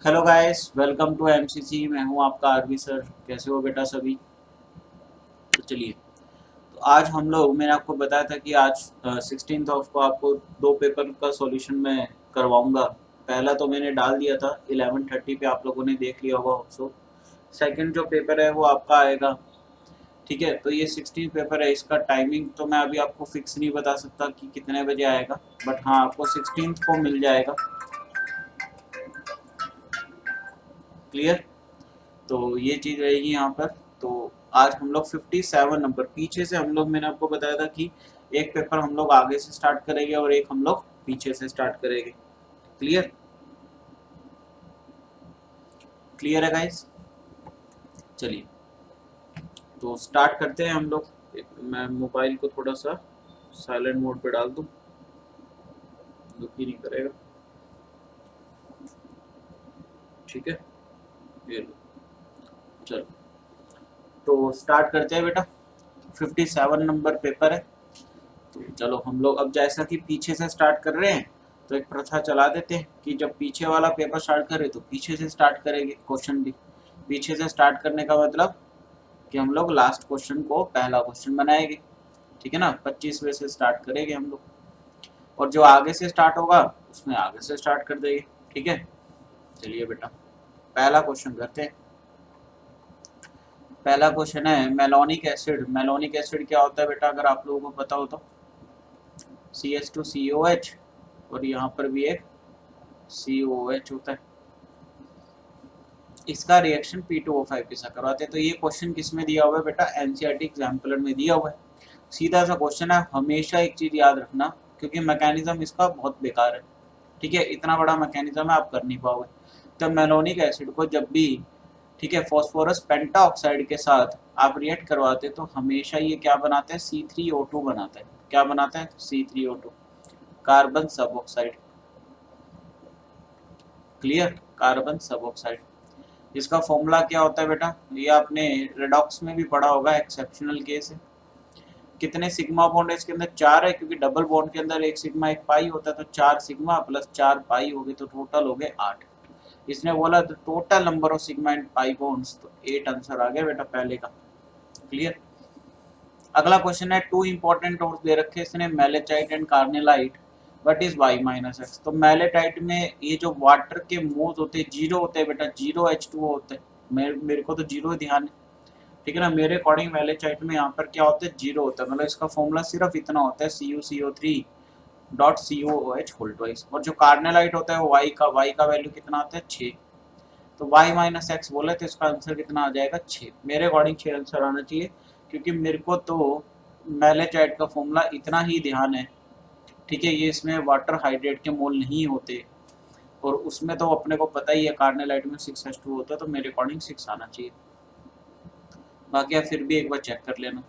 Hello guys, welcome to MCC. मैं हूं आपका आरवी सर। कैसे हो बेटा सभी? तो चलिए, तो आज हम लोग, मैंने आपको बताया था कि आज 16th ऑफ को आपको दो पेपर का सॉल्यूशन मैं करवाऊंगा। पहला तो मैंने डाल दिया था 11:30 पे, आप लोगों ने देख लिया होगा ऑल्सो। सेकंड जो पेपर है वो आपका आएगा। ठीक है, तो ये 16 पेपर है। इसका टाइमिंग तो मैं अभी आपको फिक्स नहीं बता सकता कि कितने बजे आएगा, बट हाँ, आपको 16 को मिल जाएगा। क्लियर? तो ये चीज़ रहेगी यहाँ पर। तो आज हम लोग 57 नंबर पीछे से, हम लोग, मैंने आपको बताया था कि एक पेपर हम लोग आगे से स्टार्ट करेंगे और एक हम लोग पीछे से स्टार्ट करेंगे। क्लियर? क्लियर है गाइस? चलिए, तो स्टार्ट करते हैं हम लोग। मैं मोबाइल को थोड़ा सा साइलेंट मोड पे डाल दूँ, दुखी नहीं करेगा। ठीक है, ये लो। चलो, तो स्टार्ट करते हैं बेटा। 57 नंबर पेपर है। तो चलो, हम लोग अब जैसा कि पीछे से स्टार्ट कर रहे हैं, तो एक प्रथा चला देते हैं कि जब पीछे वाला पेपर स्टार्ट करे तो पीछे से स्टार्ट करेंगे क्वेश्चन भी। पीछे से स्टार्ट करने का मतलब कि हम लोग लास्ट क्वेश्चन को पहला क्वेश्चन बनाएंगे। ठीक है ना, 25वें से स्टार्ट करेंगे हम लोग, और जो आगे से स्टार्ट होगा उसमें आगे से स्टार्ट कर देंगे। ठीक है, चलिए बेटा, पहला क्वेश्चन करते हैं। पहला क्वेश्चन है मेलोनिक एसिड। मेलोनिक एसिड क्या होता है बेटा, अगर आप लोगों को पता हो तो? CH2COH, और यहाँ पर भी एक COH होता है। इसका रिएक्शन P2O5 के साथ करवाते हैं। तो ये क्वेश्चन किस में दिया हुआ है बेटा? एनसीईआरटी एग्जाम्पलर में दिया हुआ है। सीधा सा क्वेश्चन है। हमेशा एक चीज याद रखना, क्योंकि मैकेनिज्म इसका बहुत बेकार है। ठीक है, इतना बड़ा मैकेनिज्म है, आप कर नहीं पाओगे। तो मेलोनिक एसिड को जब भी, ठीक है, फॉस्फोरस पेंटा ऑक्साइड के साथ आप रिएक्ट करवाते तो हमेशा ये क्या बनाते हैं? C3O2 बनाता है। क्या बनाता है? C3O2, कार्बन सब ऑक्साइड। क्लियर? कार्बन सब ऑक्साइड। इसका फॉर्मूला क्या होता है बेटा? ये आपने रेडॉक्स में भी पढ़ा होगा, एक्सेप्शनल केस है। कितने सिग्मा बॉन्ड है इसके अंदर? चार है, क्योंकि डबल बॉन्ड के अंदर एक सिग्मा एक पाई होता है, तो चार सिग्मा प्लस चार पाई हो गए, तो टोटल हो गए 8। इसने बोला तो total number of sigma and pi bonds, तो 8 आंसर आ गया बेटा पहले का। क्लियर? अगला क्वेश्चन है, टू इंपॉर्टेंट नोट्स दे रखे इसने, malachite and carnallite. What is Y-X? तो मेलेटाइट में ये जो वाटर के मोल्स होते हैं जीरो होते हैं बेटा, जीरो H2O होते हैं। मेरे को तो जीरो ही ध्यान है। ठीक है ना, मेरे अकॉर्डिंग मेलेटाइट में यहाँ पर क्या होता है? जीरो होता है। मतलब इसका फॉर्मूला सिर्फ इतना होता है, CuCO3 होल ट्वाइस। और जो कार्नेलाइट होता है वो y का वैल्यू कितना आता है? 6। तो Y-X बोले तो इसका आंसर कितना आ जाएगा? 6। मेरे अकॉर्डिंग 6 आंसर आना चाहिए, क्योंकि मेरे को तो मेलेटाइट का फॉर्मूला इतना ही ध्यान है। ठीक है, ये इसमें वाटर हाइड्रेट के मोल नहीं होते, और उसमें तो अपने को पता ही है कार्नेलाइट में 6H2 होता है, तो मेरे अकॉर्डिंग 6 आना चाहिए। बाकी आप फिर भी एक बार चेक कर लेना।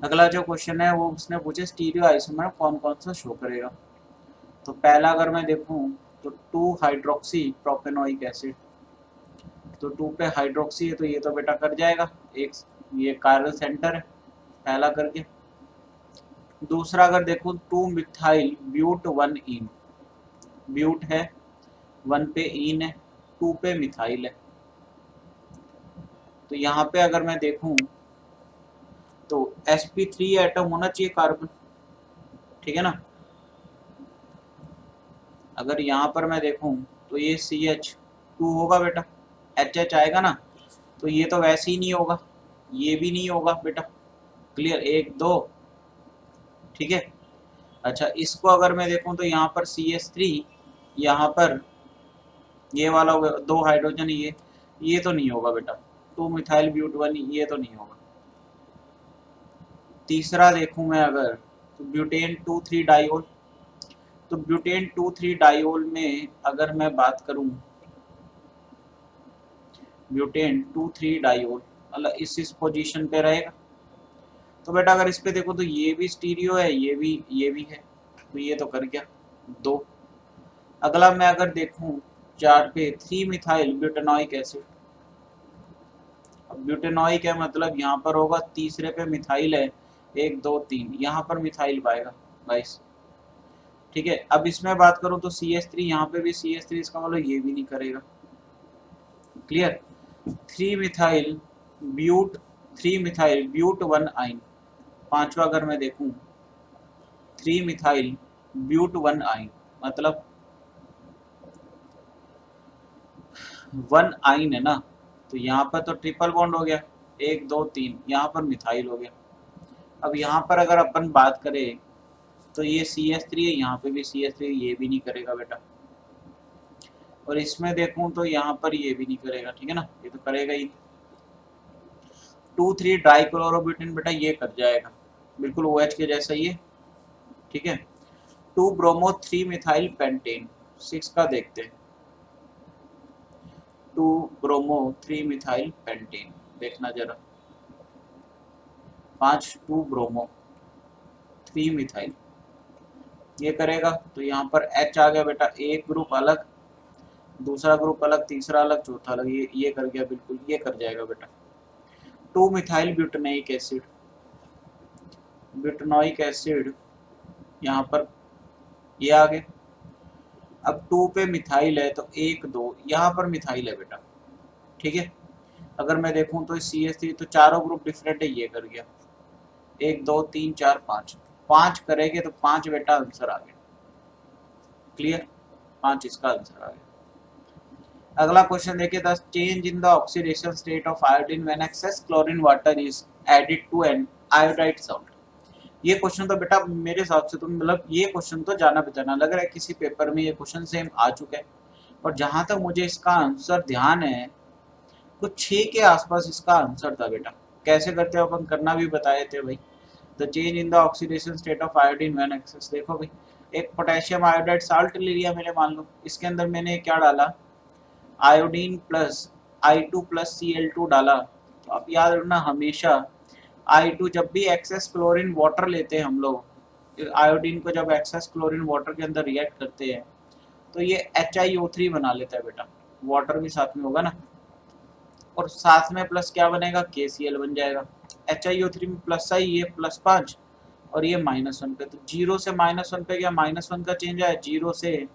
अगला जो क्वेश्चन है वो उसने पूछे स्टीरियो आइसोमर कौन कौन सा शो करेगा। तो पहला अगर मैं देखूं तो 2 हाइड्रोक्सी प्रोपेनोइक एसिड। तो 2 पे हाइड्रोक्सी है, तो ये तो बेटा कर जाएगा। एक ये कायरल सेंटर है, पहला करके। दूसरा अगर देखूं, 2 मिथाइल ब्यूट 1 इन। ब्यूट है, 1 पे इन है, 2 पे मिथाइल है। तो यहाँ पे अगर मैं देखूं तो sp3 एटम होना चाहिए कार्बन। ठीक है ना, अगर यहाँ पर मैं देखूं तो ये CH2 होगा बेटा, HH आएगा ना, तो ये तो वैसे ही नहीं होगा, ये भी नहीं होगा बेटा। क्लियर? एक दो। ठीक है, अच्छा, इसको अगर मैं देखूं तो यहाँ पर CH3, यहाँ पर ये वाला दो हाइड्रोजन, ये तो नहीं होगा बेटा। 2 मिथाइल ब्यूट 1, ये तो नहीं होगा। तीसरा देखूं मैं अगर, तो ब्यूटेन 2,3 डाइओल। तो ब्यूटेन 2,3 डाइओल में अगर मैं बात करूं, ब्यूटेन 2,3 डाइओल मतलब इस पोजीशन पे रहेगा। तो बेटा अगर इस पे देखो तो ये भी स्टीरियो है, ये भी है, तो ये तो कर गया 2। अगला मैं अगर देखूं 4 पे, 3 मिथाइल ब्यूटेनॉइक एसिड। अब ब्यूटेनॉइक है मतलब यहाँ पर होगा, तीसरे पे मिथाइल है, 1 2 3, यहाँ पर मिथाइल पाएगा 22। ठीक है, अब इसमें बात करूं तो CH3, यहाँ पे भी CH3, इसका मतलब ये भी नहीं करेगा। Clear. 3 methyl but 3 methyl but 1 yne, पांचवा अगर मैं देखूं 3 मिथाइल ब्यूट 1 आइन, मतलब 1 आइन है ना, तो यहाँ पर तो ट्रिपल बॉन्ड हो गया, 1 2 3, यहाँ पर मिथाइल हो गया। अब यहाँ पर अगर अपन बात करें तो ये CH3 है, यहाँ पे भी CH3, ये भी नहीं करेगा बेटा। और इसमें देखूं तो यहाँ पर ये भी नहीं करेगा, ठीक है ना, ये तो करेगा ही। 2 3 डाइक्लोरोब्यूटेन बेटा ये कर जाएगा, बिल्कुल OH के जैसा ही है, ठीक है। 2 ब्रोमो 3 मिथाइल पेंटेन, 6 का देखते हैं। 2 ब्रोमो 3 मिथाइल पेंटेन, देखना जरा, 5 2 ब्रोमो 3 मिथाइल, ये करेगा। तो यहाँ पर H आ गया बेटा, एक ग्रुप अलग, दूसरा ग्रुप अलग, तीसरा अलग, चौथा अलग, ये कर गया, बिल्कुल ये कर जाएगा बेटा। 2 methyl butanoic acid, butanoic acid यहाँ पर ये आ गए। अब 2 पे मिथाइल है तो 1 2, यहाँ पर मिथाइल है बेटा, ठीक है। अगर मैं देखूं तो CH3 तो चारों ग्रुप डिफरेंट है, ये कर गया, 1 2 3 4 5, 5 करेंगे तो 5 बेटा आंसर आ गया। क्लियर, 5 इसका आंसर आ गया। अगला क्वेश्चन देखिए, the change in the oxidation state of iodine when excess chlorine water is added to an iodide salt. ये क्वेश्चन तो बेटा मेरे हिसाब से तो मतलब ये क्वेश्चन तो जाना पहचाना लग रहा है, किसी पेपर में ये क्वेश्चन सेम आ चुका है। और जहां तक मुझे इसका आंसर ध्यान है तो 6 के आसपास इसका आंसर था बेटा। कैसे करते हो अपन, करना भी बताए थे भाई। The change in the oxidation state of iodine when excess, देखो भाई, एक पोटेशियम आयोडाइड साल्ट ले लिया मैंने, मान लो इसके अंदर मैंने क्या डाला, iodine plus I2 plus Cl2 डाला। तो आप याद रखना हमेशा I2 जब भी एक्सेस क्लोरीन वाटर लेते हैं हम लोग, आयोडीन को जब एक्सेस क्लोरीन वाटर के अंदर रिएक्ट करते हैं तो ये HiO3 बना लेता है बेटा, वाटर भी साथ में होगा ना, और साथ में प्लस क्या बनेगा, KCl बन जाएगा। HiO3 में प्लस आई, ये +5 और ये -1 पे, तो 0 से -1 पे गया, -1 का चेंज आया, 0 से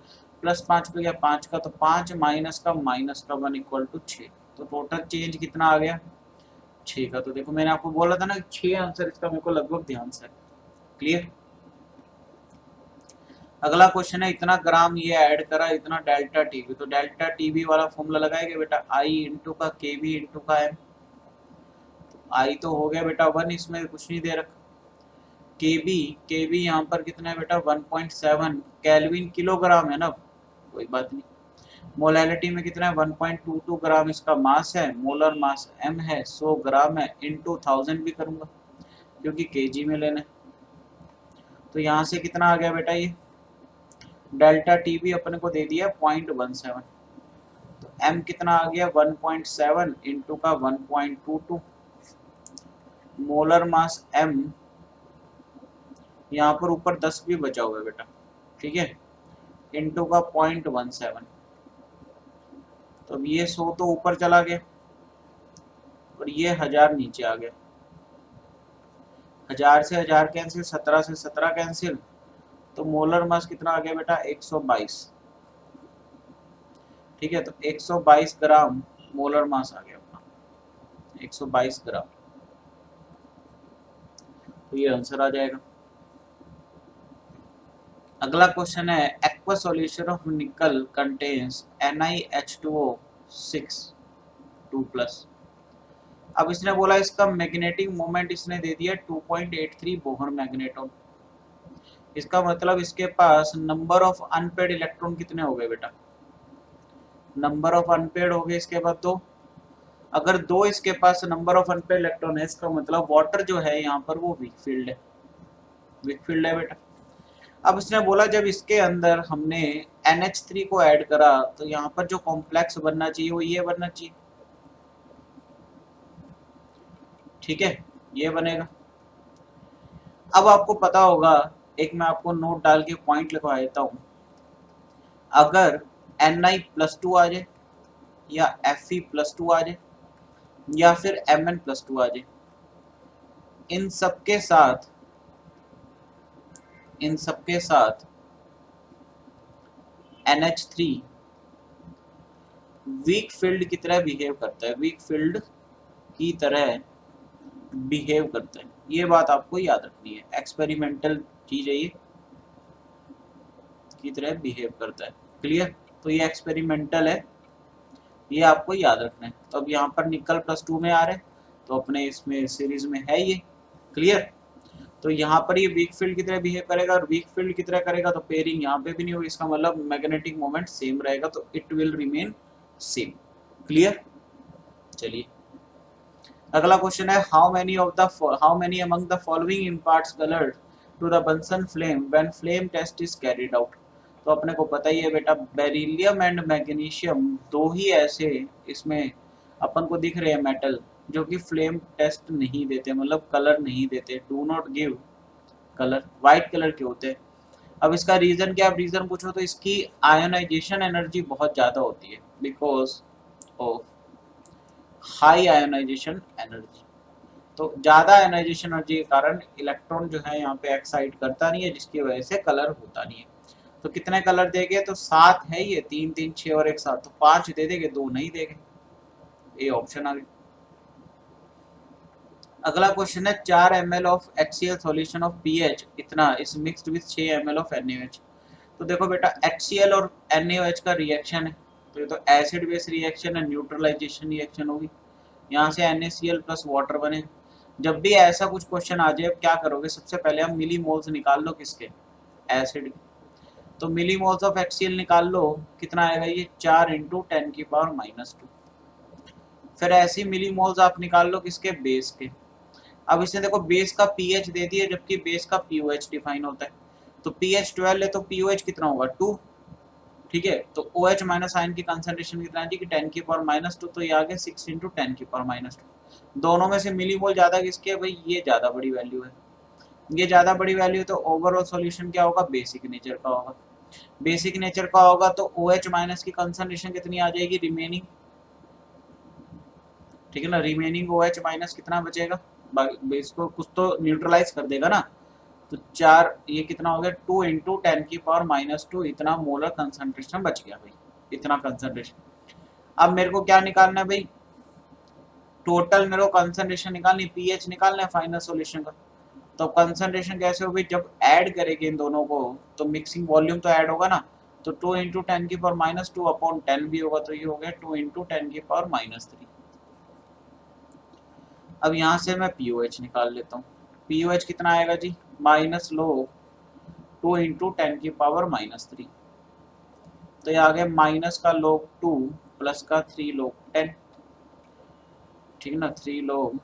+5 पे गया 5 का, तो 5 माइनस का -1 इक्वल टू 6। तो टोटल चेंज कितना आ गया, 6 का। तो देखो मैंने आपको बोला था ना 6 आंसर इसका मेरे को लगभग ध्यान से। क्लियर। अगला क्वेश्चन है, इतना ग्राम ये ऐड करा, इतना डेल्टा टीबी, तो डेल्टा टीबी वाला फॉर्मूला लगाएंगे बेटा, I इंटू का KB इंटू का M। I तो हो गया बेटा 1, इसमें कुछ नहीं दे रखा। KB यहाँ पर कितना है बेटा, 1.7 केल्विन, किलोग्राम है ना, कोई बात नहीं। मोलैलिटी में कितना है, 1.22 ग्राम इसका मास है, मोलर मास M है, 100 ग्राम है, इंटू 1000 भी करूंगा क्योंकि केजी में लेना है। तो यहाँ से कितना आ गया बेटा, ये डेल्टा टीबी अपने को दे दिया 0.17, तो M कितना आ गया 1.7 इंटू का 1.22, मोलर मास M यहाँ पर ऊपर 10 भी बचा हुआ है बेटा, ठीक है, इंटू का 0.17। तो अब ये 100 तो ऊपर चला गया और ये 1000 नीचे आ गया, 1000 से 1000 कैंसिल, 17 से 17 कैंसिल, तो मोलर मास कितना आ गया बेटा 122, ठीक है। तो 122 ग्राम मोलर मास आ गया अपना, 122 ग्राम, तो ये आंसर आ जाएगा। अगला क्वेश्चन है, एक्वा सॉल्यूशन ऑफ निकल कंटेन्स NiH2O6 2+। अब इसने बोला इसका मैग्नेटिक मोमेंट इसने दे दिया 2.83 बोहर मैग्नेटॉन। इसका मतलब इसके पास नंबर ऑफ अनपेड इलेक्ट्रॉन कितने हो गए बेटा, नंबर ऑफ अनपेड हो गए, इसके बाद 2। अगर 2 इसके पास नंबर ऑफ अनपेड इलेक्ट्रॉन है, इसका मतलब वाटर जो है यहाँ पर वो वीक फील्ड है, वीक फील्ड है बेटा। अब इसने बोला जब इसके अंदर हमने NH3 को ऐड करा तो यहाँ पर जो कॉम्प्लेक्स बनना चाहिए वो ये बनना चाहिए, ठीक है, ये बनेगा। अब आपको पता होगा, एक मैं आपको नोट डाल के पॉइंट लिखवा देता हूँ, अगर Ni+2 आ जाए या Fe+2 आ जाए या फिर Mn+2 आ जाए, इन सबके साथ NH3 वीक फील्ड की तरह बिहेव करता है, वीक फील्ड की तरह बिहेव करता है। ये बात आपको याद रखनी है, एक्सपेरिमेंटल चीज है ये, की तरह बिहेव करता है। क्लियर? तो ये एक्सपेरिमेंटल है, ये आपको याद रखना है। तो अब यहाँ पर निकल +2 में आ रहे हैं, तो अपने इसमें सीरीज में है ये। क्लियर? तो यहाँ पर ये वीक फील्ड की तरह बिहेव करेगा, और वीक फील्ड की तरह करेगा तो पेयरिंग यहाँ पे भी नहीं होगी, इसका मतलब मैग्नेटिक मोमेंट सेम रहेगा, तो it will remain same. Clear? चलिए अगला क्वेश्चन है, how many among the following imparts coloured to the Bunsen flame when flame test is carried out. तो अपने को पता ही है बेटा, बेरिलियम एंड मैग्नीशियम दो ही ऐसे इसमें अपन को दिख रहे हैं मेटल जो कि फ्लेम टेस्ट नहीं देते, मतलब कलर नहीं देते, do not give colour, white colour के होते हैं। अब इसका रीजन क्या, आप रीजन पूछो तो इसकी आयोनाइजेशन एनर्जी बहुत ज़्यादा होती है, because of high ionisation energy. तो ज़्यादा आयोनाइजेशन एनर्जी के कारण इलेक्ट्रॉन जो है यहाँ पे एक्साइट करता नहीं है, जिसकी वजह से कलर होता नहीं है। तो कितने कलर देंगे, तो 7 है ये, 3 3 6 और 1 7, तो 5 दे देंगे, 2 नहीं देंगे। ये ऑप्शन आ गया। अगला क्वेश्चन है, 4 ml of HCl solution of pH इतना is mixed with 6 ml of NaOH। तो देखो बेटा, HCl और NaOH का रिएक्शन है, तो ये तो एसिड बेस रिएक्शन है, न्यूट्रलाइजेशन रिएक्शन होगी। यहाँ से NaCl प्लस वाटर बने। जब भी ऐसा कुछ क्वेश्चन आ जाए, क्या करोगे, सबसे पहले हम मिली मोल्स निकाल लो, किसके, एसिड। तो मिली मोल्स ऑफ HCl निकाल लो, कितना आएगा ये, 4 × 10⁻²। फिर ऐसी मिली मोल्स आप निकाल लो किसके, बेस के। अब इसने देखो बेस का pH दे दिया, जबकि बेस का pOH डिफाइन होता है। तो pH 12 है, तो pOH कितना होगा, 2। ठीक है, तो OH माइनस आयन की कंसंट्रेशन कितना है, 10⁻², तो ये आ गया 6 × 10⁻²। दोनों में से मिली मोल ज्यादा किसके है भाई, ये ज्यादा बड़ी वैल्यू है, ये ज्यादा बड़ी वैल्यू है, तो ओवरऑल सॉल्यूशन क्या होगा, बेसिक नेचर का होगा। बेसिक नेचर का होगा तो OH माइनस की कंसंट्रेशन कितनी आ जाएगी, रिमेनिंग। ठीक है ना, रिमेनिंग OH माइनस कितना बचेगा, बेस को कुछ तो न्यूट्रलाइज कर देगा ना। तो 4, ये कितना हो गया, 2 × 10⁻², इतना मोलर कंसंट्रेशन बच गया भाई, इतना कंसंट्रेशन। अब मेरे को क्या निकालना है भाई, टोटल मेरे को कंसंट्रेशन निकालनी, पीएच निकालना है फाइनल सॉल्यूशन का। तो कंसंट्रेशन कैसे होगी, जब ऐड करेंगे इन दोनों को तो मिक्सिंग वॉल्यूम तो ऐड होगा ना, तो 2 × 10⁻²/10 भी होगा, तो ये हो गया 2 × 10⁻³ अब यहाँ से मैं पीओएच निकाल लेता हूँ। पीओएच कितना आएगा जी, माइनस लो 2 × 10⁻³ तो ये आ गया माइनस का log 2 प्लस का 3 log 10। ठीक है ना, 3 log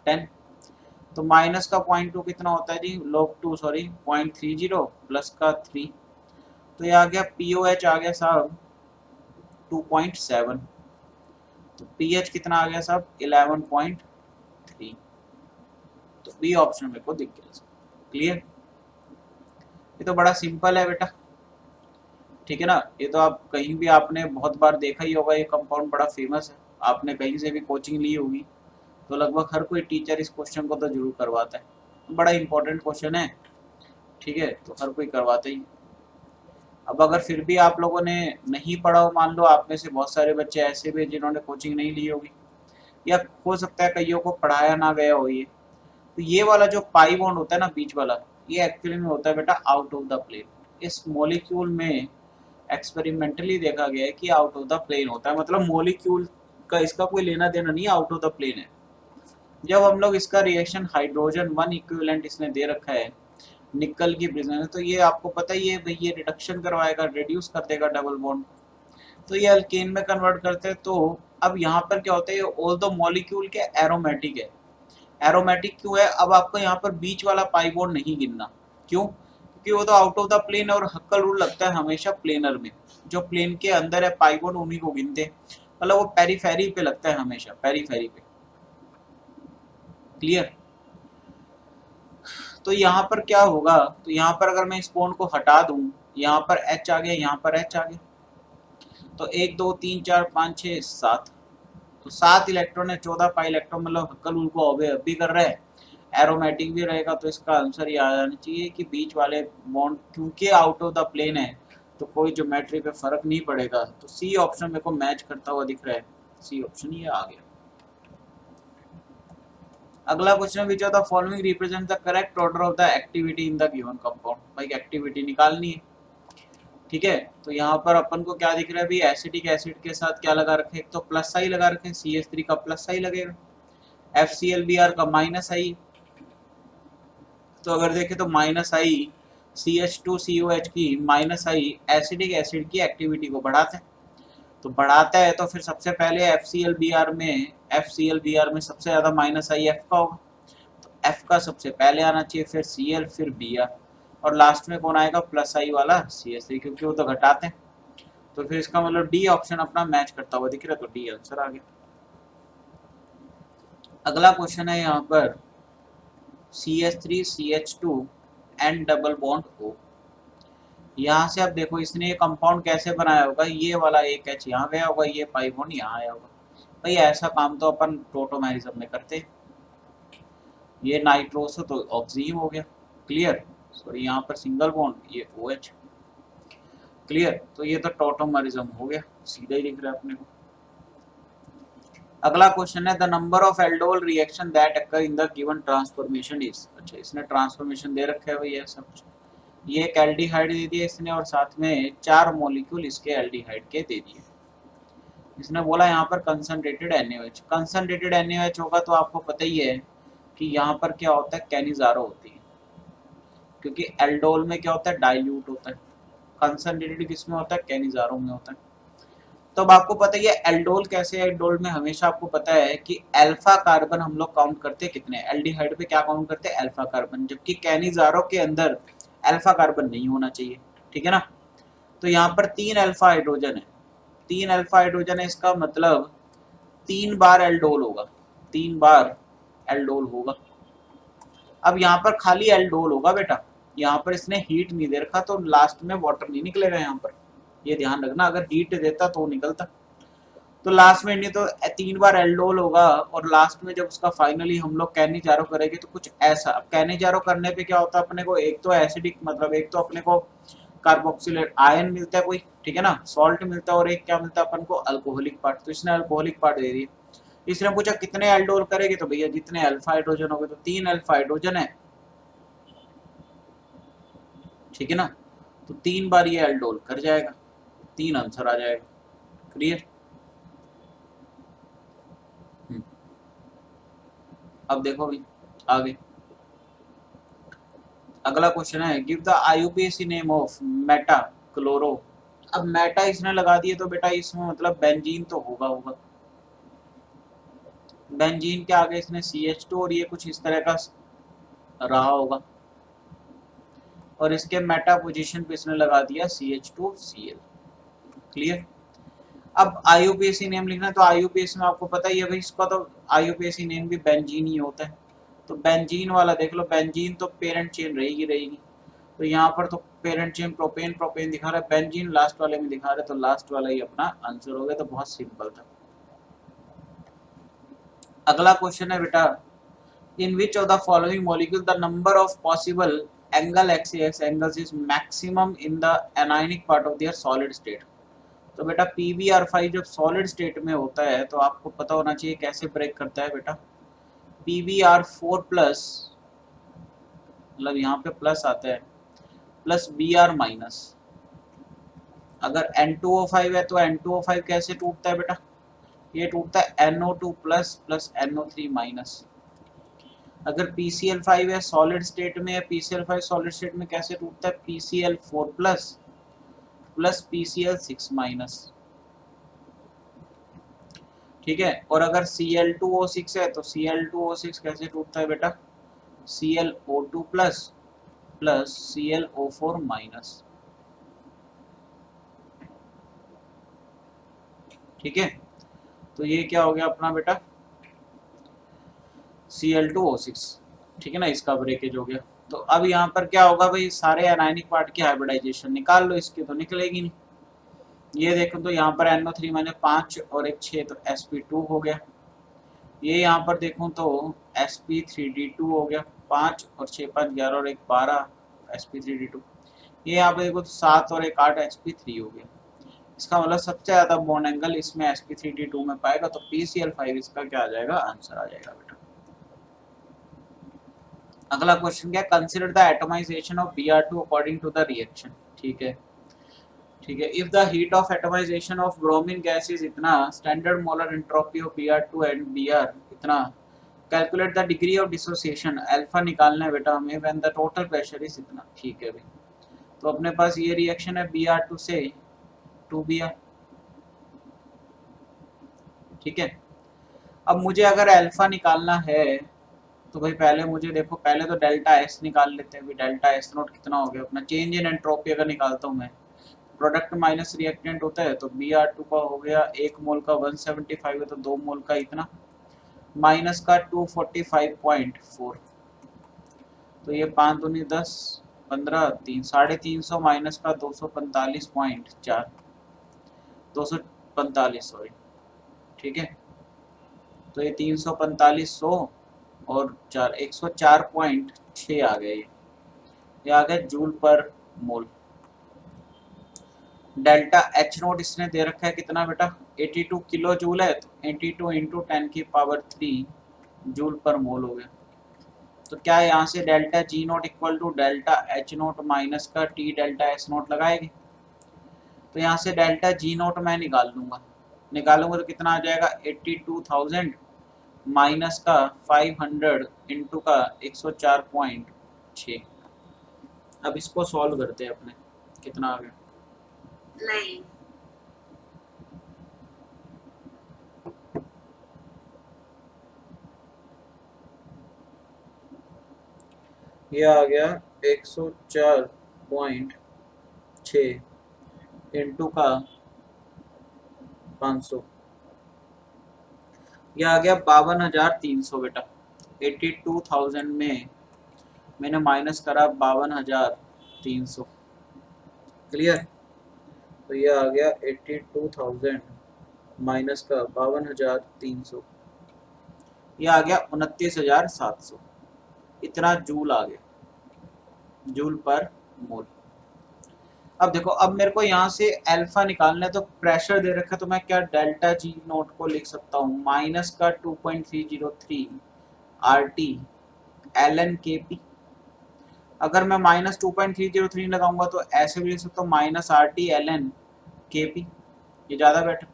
10। तो माइनस का 0.2 कितना होता है जी, log 2 सॉरी 0.30 प्लस का 3, तो ये आ गया पीओएच आ गया साहब 2.7। तो पीएच कितना आ गया साहब 11.3। तो बी ऑप्शन मेरे को दिख गया। क्लियर? ये तो बड़ा सिंपल है बेटा, ठीक है ना। ये तो आप कहीं भी आपने बहुत बार देखा ही होगा, ये कंपाउंड बड़ा फेमस है, आपने कहीं से भी कोचिंग ली होगी, तो लगभग हर कोई टीचर इस क्वेश्चन को तो जरूर करवाता है, बड़ा इंपॉर्टेंट क्वेश्चन है। ठीक है, तो हर कोई करवाता ही। अब अगर फिर भी आप लोगों ने नहीं पढ़ा हो, मान लो आप में से बहुत सारे बच्चे ऐसे भी जिन्होंने कोचिंग नहीं ली होगी, या हो सकता है कईयों को पढ़ाया ना गया हो ये, तो ये वाला जो पाई बॉन्ड होता है ना बीच वाला, ये एक्चुअली में होता है बेटा आउट ऑफ द प्लेन। इस मॉलिक्यूल में एक्सपेरिमेंटली देखा गया है कि आउट ऑफ द प्लेन होता है, मतलब मॉलिक्यूल का इसका कोई लेना देना नहीं, आउट ऑफ द प्लेन है। जब हम लोग इसका रिएक्शन हाइड्रोजन 1 इक्विवेलेंट इसने दे रखा है निकल की प्रेजेंस, तो ये आपको पता ही है भाई, ये रिडक्शन करवाएगा, रिड्यूस कर देगा डबल बॉन्ड, तो ये अल्केन में कन्वर्ट करते हैं। तो अब यहाँ पर क्या होता है, ऑल दो मॉलिक्यूल के एरोमेटिक है। एरोमेटिक क्यों है, अब आपको यहाँ पर बीच वाला पाई बॉन्ड नहीं गिनना। क्यों? क्योंकि वो तो आउट ऑफ द प्लेन है, और हक्कल रूल लगता है हमेशा प्लेनर में, जो प्लेन के अंदर है पाई बॉन्ड उन्हीं को गिनते हैं, मतलब वो पेरीफेरी पे लगता है हमेशा, पेरीफेरी पे। क्लियर? तो यहाँ पर क्या होगा, तो यहाँ पर अगर मैं इस बॉन्ड को हटा दूं, यहाँ पर H आ गया, यहाँ पर H आ गया, तो 1 2 3 4 5 6 7, तो 7 इलेक्ट्रॉन है, 14 पाई इलेक्ट्रॉन, मतलब हक्कल रूल को ऑबे अब भी कर रहे हैं, एरोमेटिक भी रहेगा। तो इसका आंसर ये आ जाना चाहिए कि बीच वाले बॉन्ड क्योंकि आउट ऑफ द प्लेन है, तो कोई ज्योमेट्री पे फर्क नहीं पड़ेगा। तो सी ऑप्शन मेरे को मैच करता हुआ दिख रहा है, सी ऑप्शन ये आ गया। अगला question, which of the following represent the correct order of the activity in the given compound. भाई एक्टिविटी निकालनी है, ठीक है। तो यहाँ पर अपन को क्या दिख रहा है भाई, एसिटिक एसिड के साथ क्या लगा रखे, एक तो प्लस आई लगा रखे, CH3 का प्लस आई लगेगा, FClBr का माइनस आई। तो अगर देखें तो माइनस आई CH2COH की माइनस आई एसिडिक एसिड की एक्टिविटी को बढ़ाते हैं। तो बढ़ाता है तो फिर सबसे पहले FClBr में सबसे ज्यादा माइनस आई F का होगा, तो F का सबसे पहले आना चाहिए, फिर Cl, फिर Br, और लास्ट में कौन आएगा, प्लस आई वाला CH3, क्योंकि वो तो घटाते हैं। तो फिर इसका मतलब डी ऑप्शन अपना मैच करता हुआ दिख रहा है, तो डी आंसर आ गया। अगला क्वेश्चन है यहाँ पर CH3CH2 and double bond O। यहाँ से आप देखो इसने ये कंपाउंड कैसे बनाया होगा, ये वाला एक H यहाँ गया होगा, ये पाई बॉन्ड यहाँ आया होगा। भाई ऐसा काम तो अपन टोटोमेरिज्म में करते, ये नाइट्रोसो तो ऑक्सीजन हो गया, क्लियर। सॉरी यहाँ पर सिंगल बॉन्ड, ये OH, क्लियर। तो ये तो टोटोमेरिज्म हो गया, सीधा ही दिख रहा है अपने को। अगला क्वेश्चन है, the number of aldol reaction that occur in the given transformation is. अच्छा इसने ट्रांसफॉर्मेशन दे रखा है भाई ऐसा कुछ, ये एक एल्डिहाइड दे दिया इसने और साथ में 4 मॉलिक्यूल इसके एल्डिहाइड के दे दिए। इसने बोला यहाँ पर कंसंट्रेटेड NaOH, कंसंट्रेटेड NaOH होगा तो आपको पता ही है कि यहाँ पर क्या होता है, कैनिजारो होती है, क्योंकि एल्डोल में क्या होता है, डाइल्यूट होता है। कंसंट्रेटेड किसमें होता है, कैनिजारो में होता है। तो अब आपको पता ही है एल्डोल कैसे है, एल्डोल में हमेशा आपको पता है कि अल्फा कार्बन हम लोग काउंट करते हैं कितने, एल्डिहाइड पे क्या काउंट करते हैं, अल्फा कार्बन, जबकि कैनिजारो के अंदर अल्फा कार्बन नहीं होना चाहिए, ठीक है ना। तो यहाँ पर 3 अल्फा हाइड्रोजन है, 3 अल्फा हाइड्रोजन है, इसका मतलब 3 बार एल्डोल होगा, 3 बार एल्डोल होगा। अब यहाँ पर खाली एल्डोल होगा बेटा, यहाँ पर इसने हीट नहीं दे रखा तो लास्ट में वाटर नहीं निकलेगा यहाँ पर, ये ध्यान रखना, अगर हीट देता तो निकलता। तो लास्ट में नहीं तो 3 बार एल्डोल होगा, और लास्ट में जब उसका फाइनली हम लोग कैनिजारो करेंगे तो कुछ ऐसा। कैनिजारो करने पे क्या होता है अपने को, एक तो एसिडिक मतलब एक तो अपने को कार्बोक्सिलेट आयन मिलता है कोई, ठीक है ना, सॉल्ट मिलता है, और एक क्या मिलता है अपन को, अल्कोहलिक पार्ट। तो इसने अल्कोहलिक पार्ट दे दिया। इसने पूछा कितने एल्डोल करेगी, तो भैया जितने अल्फा हाइड्रोजन हो गए, तो 3 अल्फा हाइड्रोजन है, ठीक है ना, तो 3 बार ये एल्डोल कर जाएगा, 3 आंसर आ जाएगा, क्लियर। अब देखो भी आगे, अगला क्वेश्चन है, give the IUPAC name of Meta chloro. अब मेटा इसने लगा दिए तो बेटा इसमें मतलब बेंजीन तो होगा, बेंजीन के आगे इसने CH2 और ये कुछ इस तरह का रहा होगा, और इसके मेटा पोजीशन पे इसने लगा दिया CH2Cl, क्लियर। अब IUPAC नेम लिखना है, तो IUPAC में आपको पता ही है भाई, इसका तो IUPAC नेम भी बेंजीन ही होता है। तो बेंजीन वाला देख लो, बेंजीन तो पेरेंट चेन रहेगी, तो यहाँ पर तो पेरेंट चेन प्रोपेन प्रोपेन दिखा रहा है, बेंजीन लास्ट वाले में दिखा रहा है, तो लास्ट वाला ही अपना आंसर हो गया। तो बहुत सिंपल था। अगला क्वेश्चन है बेटा, in which of the following molecule the number of possible angle X angles is maximum in the anionic part of their solid state. तो बेटा PbR5 जब सॉलिड स्टेट में होता है तो आपको पता होना चाहिए कैसे ब्रेक करता है बेटा, PbR4 प्लस, मतलब यहाँ पे प्लस आता है, प्लस Br माइनस। अगर N2O5 है तो N2O5 कैसे टूटता है बेटा, ये टूटता है NO2 plus plus NO3 minus. अगर PCl5 है सॉलिड स्टेट में, है PCl5 सॉलिड स्टेट में कैसे टूटता है, PCl4 plus plus PCl6 minus, ठीक है। और अगर Cl2O6 है तो Cl2O6 कैसे टूटता है बेटा, ClO2 plus plus ClO4 minus, ठीक है। तो ये क्या हो गया अपना बेटा Cl2O6, ठीक है ना, इसका ब्रेकेज हो गया। तो अब यहाँ पर क्या होगा भाई, सारे एनायनिक पार्ट की हाइब्रिडाइजेशन निकाल लो, इसकी तो निकलेगी नहीं। ये देखो तो यहाँ पर NO3 मैंने 5 और एक 6 तो sp2 हो गया। ये यहाँ पर देखूँ तो sp3d2 हो गया, 5 और 6 5 11 और एक 12 sp3d2। ये यहाँ पे देखो तो 7 और 1 8 sp3 हो गया। इसका मतलब सबसे ज्यादा बॉन्ड एंगल इसमें sp3d2 में पाएगा, तो PCl5 इसका क्या आ जाएगा, आंसर आ जाएगा बेटा। अगला क्वेश्चन क्या, consider the atomization of Br2 according to the reaction. ठीक है, ठीक है। If the heat of atomization of bromine gas is इतना, standard molar entropy of Br2 and Br इतना, calculate the degree of dissociation, alpha निकालना है बेटा हमें, when the total pressure is इतना। ठीक है भाई, तो अपने पास ये रिएक्शन है Br2 से 2Br। ठीक है, अब मुझे अगर अल्फा निकालना है तो भाई पहले मुझे देखो, पहले तो डेल्टा एस निकाल लेते हैं। डेल्टा एस नोट कितना हो गया अपना, चेंज इन एंट्रोपी अगर निकालता हूँ मैं, प्रोडक्ट माइनस रिएक्टेंट होता है, तो Br2 का हो गया 1 मोल का 175 है, तो 2 मोल का इतना, माइनस का 245.4, तो ये 5 दूनी 10 15 3 350 माइनस का 245.4, 245 सॉरी। ठीक है, तो ये 345 100 और 4 104.6 आ गए, ये आ गया जूल पर मोल। डेल्टा एच नोट इसने दे रखा है कितना बेटा, 82 किलो जूल है, तो 82 इंटू 10⁻³ जूल पर मोल हो गया। तो क्या यहाँ से delta G nought equal to delta H nought minus का टी डेल्टा एस नोट लगाएंगे, तो यहाँ से डेल्टा जी नोट मैं निकालूंगा तो कितना आ जाएगा, 82,000 माइनस का 500 इंटू का 104.6। अब इसको सॉल्व करते हैं अपने, कितना आ गया, नहीं ये आ गया 104.6 इंटू का 500, ये आ गया 52,300 बेटा। 82,000 में मैंने माइनस करा 52,300, क्लियर। तो ये आ गया 82,000 माइनस का 52,300, ये आ गया 29,700, इतना जूल आ गया, जूल पर मोल। अब देखो, अब मेरे को यहाँ से अल्फा निकालना है, तो प्रेशर दे रखा है, तो मैं क्या डेल्टा जी नोट को लिख सकता हूँ, माइनस का 2.303 RT ln KP। अगर मैं माइनस 2.303 लगाऊंगा तो ऐसे भी लिख सकता हूँ, माइनस RT ln KP, ये ज़्यादा बेटर।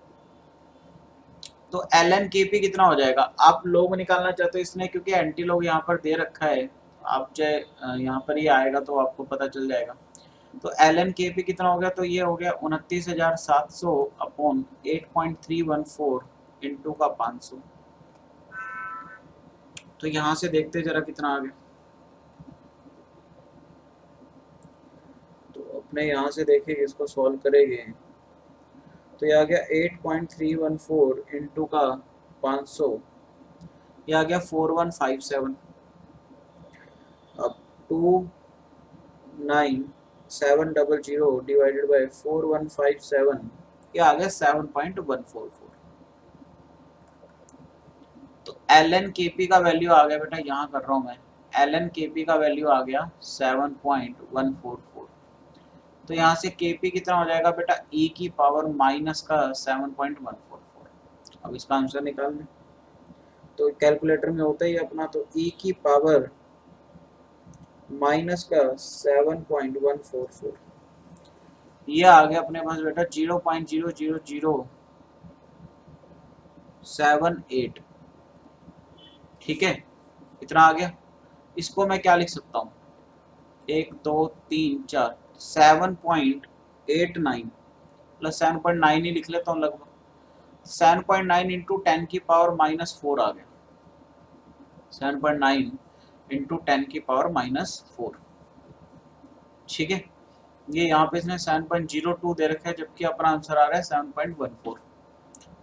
तो ln KP कितना हो जाएगा, आप लोग निकालना चाहते हो इसने, क्योंकि एंटी लोग यहाँ पर दे रखा है, आप चाहे यहाँ पर ही आएगा तो आपको पता चल जाएगा। तो ln KP कितना हो गया, तो ये हो गया 29,700 अपॉन 8.314 इंटू का 500। तो यहाँ से देखते जरा कितना आ गया, तो अपने यहाँ से देखेंगे, इसको सॉल्व करेंगे, तो ये आ गया 8.314 इंटू का 500, ये आ गया 4157। अब 29,700 डिवाइडेड बाय 4157, ये आ गया 7.144। तो ln KP का वैल्यू आ गया बेटा, यहाँ कर रहा हूँ मैं, ln KP का वैल्यू आ गया 7.144। तो यहाँ से KP कितना हो जाएगा बेटा, e की पावर माइनस का 7.144। अब इसका आंसर निकाल लें, तो कैलकुलेटर में होता ही अपना, तो e की पावर माइनस का 7.144, ये आ गया अपने पास बेटा 0.00078। ठीक है, इतना आ गया। इसको मैं क्या लिख सकता हूँ, 1 2 3 4 7.89 प्लस 7.9 ही लिख लेता हूँ लगभग, 7.9 इंटू 10⁻⁻4 आ गया, 7.9 इंटू 10⁻⁻4। ठीक है, ये यहाँ पे इसने 7.02 दे रखा है, जबकि अपना आंसर आ रहा है 7.14,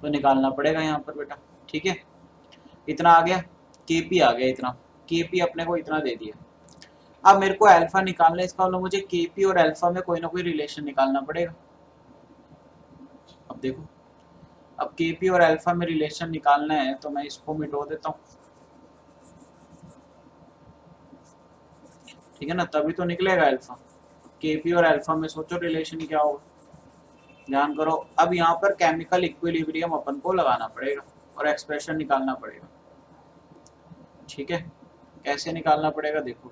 तो निकालना पड़ेगा यहाँ पर बेटा। ठीक है, इतना आ गया, KP आ गया इतना, KP अपने को इतना दे दिया। अब मेरे को अल्फा निकालना है, इसका मतलब मुझे KP और अल्फा में कोई ना कोई रिलेशन निकालना पड़ेगा। अब देखो, अब KP और अल्फा में रिलेशन निकालना है, तो मैं इसको मिटो देता हूँ, ठीक है ना, तभी तो निकलेगा अल्फा। केपी और अल्फा में सोचो रिलेशन क्या होगा, ध्यान करो। अब यहाँ पर केमिकल इक्विलिब्रियम अपन को लगाना पड़ेगा और एक्सप्रेशन निकालना पड़ेगा, ठीक है। कैसे निकालना पड़ेगा देखो,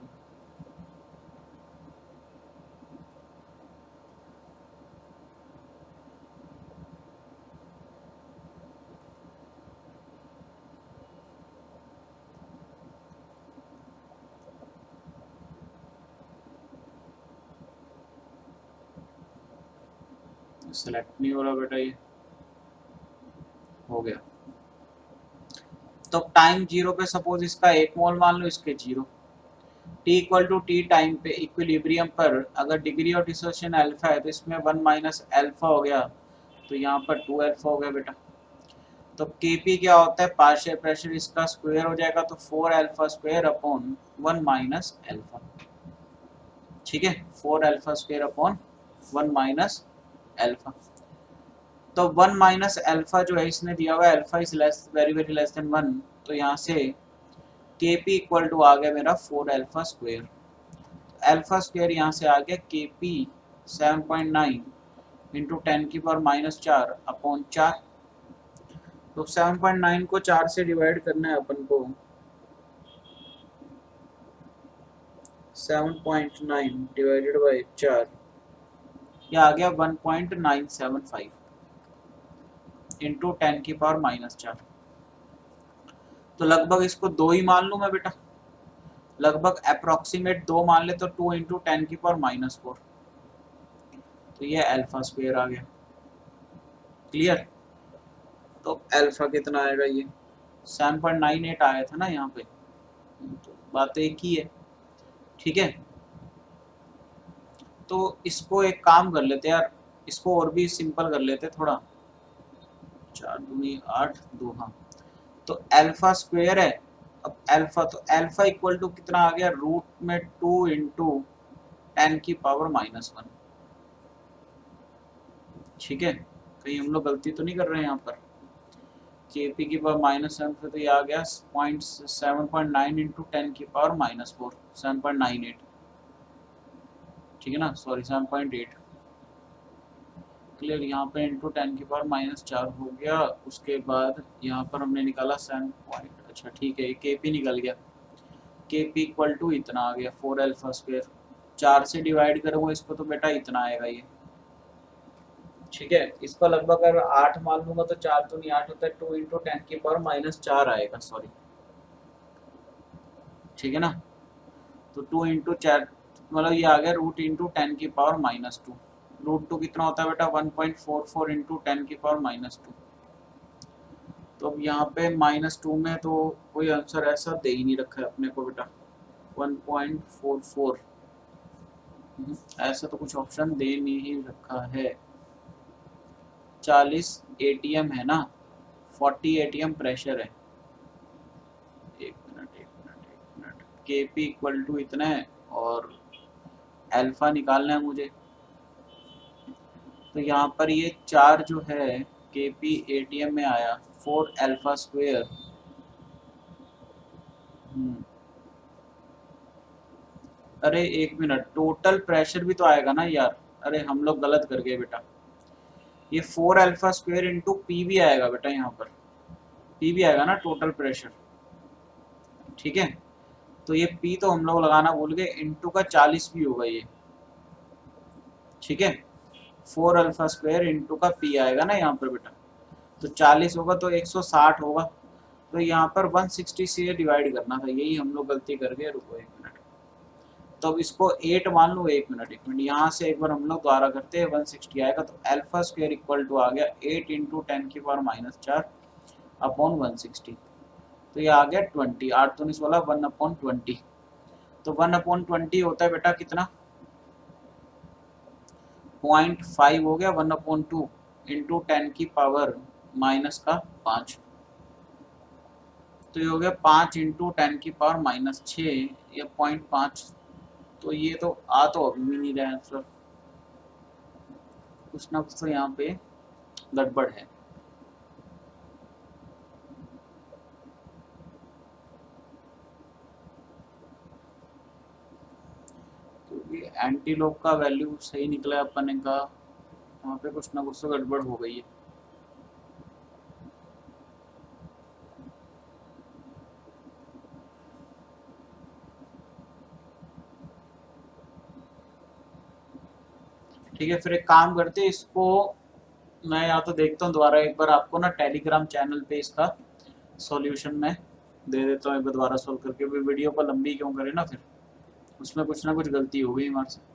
सिलेक्ट नहीं हो रहा बेटा, ये हो गया। तो टाइम जीरो पे सपोज इसका 1 मोल मान लो, इसके 0, T equal to T time पे इक्विलिब्रियम पर अगर डिग्री ऑफ डिसोसिएशन अल्फा है तो इसमें 1 माइनस अल्फा हो गया, तो यहाँ पर 2 अल्फा हो गया बेटा। तो केपी क्या होता है, पार्शियल प्रेशर, इसका स्क्वायर हो जाएगा तो 4 alpha square upon 1 minus alpha, ठीक है। 4 alpha square upon 1 minus alpha. तो 1 माइनस अल्फा जो है इसने दिया हुआ है, alpha is less very very less than 1, तो यहाँ से के पी इक्वल टू आ गया मेरा 4 अल्फा स्क्वायर। अल्फा स्क्वायर यहाँ से आ गया के पी 7.9 इंटू 10 की पावर माइनस 4 अपॉन 4। तो 7.9 को 4 से डिवाइड करना है अपन को, 7.9 डिवाइडेड बाई 4, ये आ गया 1.975 इंटू 10 की पावर माइनस 4। तो लगभग इसको 2 ही मान लूँ मैं बेटा, लगभग अप्रोक्सीमेट 2 मान ले तो 2 इंटू 10 की पावर माइनस 4, तो ये अल्फा स्क्वायर आ गया। क्लियर। तो अल्फा कितना आएगा, ये 7.98 आया था ना यहाँ पे, तो बात एक ही है, ठीक है। तो इसको एक काम कर लेते यार, इसको और भी सिंपल कर लेते थोड़ा, 4 दूनी 8 2, हाँ। तो अल्फा स्क्वायर है, अब अल्फा, तो अल्फा इक्वल टू कितना आ गया, रूट में 2 इंटू 10 की पावर माइनस 1, ठीक है। कहीं हम लोग गलती तो नहीं कर रहे हैं यहाँ पर, केपी की पावर माइनस 7 पे, तो ये आ गया 7.9 इंटू 10 की पावर माइनस 4, 7.98, ठीक है ना, सॉरी 7.8। क्लियर। यहाँ पे इंटू 10 की पावर माइनस 4 हो गया, उसके बाद यहाँ पर हमने निकाला 7 पॉइंट, अच्छा ठीक है, के पी निकल गया, के पी इक्वल टू इतना आ गया 4 अल्फा स्क्वायर। 4 से डिवाइड करूँगा इसको तो बेटा इतना आएगा ये, ठीक है। इसका लगभग अगर 8 मान लूंगा तो 4 तो नहीं 8 होता है, 2 इंटू 10 की पावर माइनस 4 आएगा, सॉरी, ठीक है ना। तो 2 इंटू 4 मतलब ये आ गया रूट इंटू 10 की पावर माइनस 2। रूट 2 कितना होता है बेटा, 1.44 इंटू 10 की पावर माइनस 2। तो अब यहाँ पे -2 में तो कोई आंसर ऐसा दे ही नहीं रखा है अपने को बेटा, 1.44, ऐसा तो कुछ ऑप्शन दे नहीं रखा है। 40 एटीएम है ना, 40 एटीएम प्रेशर है, एक मिनट, के पी इक्वल टू इतना है और अल्फा निकालना है मुझे। तो यहाँ पर ये 4 जो है के पी एटीएम में आया, 4 अल्फा स्क्वायर, अरे एक मिनट, टोटल प्रेशर भी तो आएगा ना यार, अरे हम लोग गलत कर गए बेटा, ये 4 अल्फा स्क्वायर इंटू पी भी आएगा बेटा, यहाँ पर पी भी आएगा ना टोटल प्रेशर, ठीक है। तो ये पी तो हम लोग लगाना भूल गए, इंटू का 40 भी होगा ये, ठीक है। 4 अल्फा स्क्वायर इंटू का पी आएगा ना यहाँ पर बेटा, तो 40 होगा तो 160 होगा, तो यहाँ पर 160 से डिवाइड करना था, यही हम लोग गलती कर गए। रुको एक मिनट, तो अब इसको 8 मान लो, एक मिनट यहाँ से एक बार हम लोग द्वारा करते हैं, 160 आएगा, तो अल्फा स्क्वायर इक्वल टू आ गया 8 इंटू 10 की पावर माइनस 4 अपॉन 160, तो ये आ गया 20, 8 तो 19 वाला 1/20, तो 1/20 होता है बेटा कितना, 0.5 हो गया, 1/2 इंटू 10 की पावर माइनस का 5, तो ये हो गया 5 इंटू 10 की पावर माइनस 6 या 0.5, तो ये तो आ तो अभी भी नहीं रहा आंसर, कुछ ना कुछ तो यहाँ पे गड़बड़ है। तो ये एंटीलोप का वैल्यू सही निकला अपने का, वहाँ पे कुछ ना कुछ तो गड़बड़ हो गई है। ठीक है, फिर एक काम करते हैं, इसको मैं या तो देखता हूँ दोबारा एक बार, आपको ना टेलीग्राम चैनल पे इसका सॉल्यूशन मैं दे देता हूँ एक बार दोबारा सोल्व करके, भी वीडियो को लंबी क्यों करे ना, फिर उसमें कुछ ना कुछ गलती हो गई हमारे से।